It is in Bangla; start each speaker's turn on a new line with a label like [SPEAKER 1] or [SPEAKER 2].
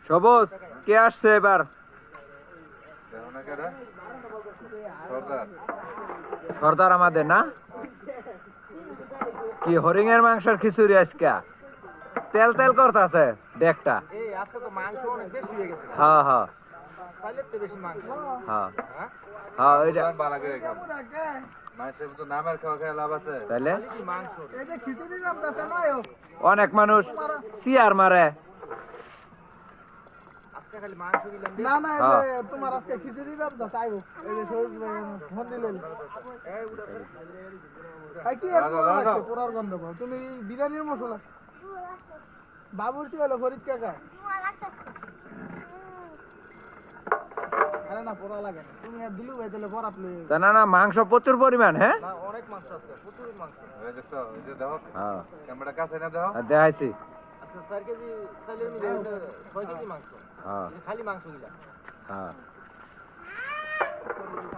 [SPEAKER 1] সবুজ কে আসছে এবার? সর্দার আমাদের না? কি হরিং এর মাংসের খিচুড়ি আজকে তেল তেল করতেছে ডেকটা। হ্যাঁ হ্যাঁ হ্যাঁ হ্যাঁ ওইটা তাহলে অনেক মানুষ চেয়ার মারে।
[SPEAKER 2] না না তোমার আজকে খিচুড়ি রান্না চাইবো এই যে সবুজ ভাই ফোন দিলেন কি পোড়ার গন্ধ পাও তুমি বিরিয়ানির মশলা বাবুর্চি হলো ফরিদ কাকা আরে না পোড়া লাগে না তুমি আর দিলু ভাই তাহলে বরাত লই
[SPEAKER 1] তা না না মাংস প্রচুর পরিমাণ। হ্যাঁ
[SPEAKER 2] অনেক মাংস আছে প্রচুর মাংস
[SPEAKER 1] এই দেখো এই যে দেখো হ্যাঁ ক্যামেরা কাছে না দাও দেখাইছি
[SPEAKER 2] আচ্ছা 4 কেজি চালের মিলে 6 কেজি মাংস হ্যাঁ খালি মাংস দিলা
[SPEAKER 1] হ্যাঁ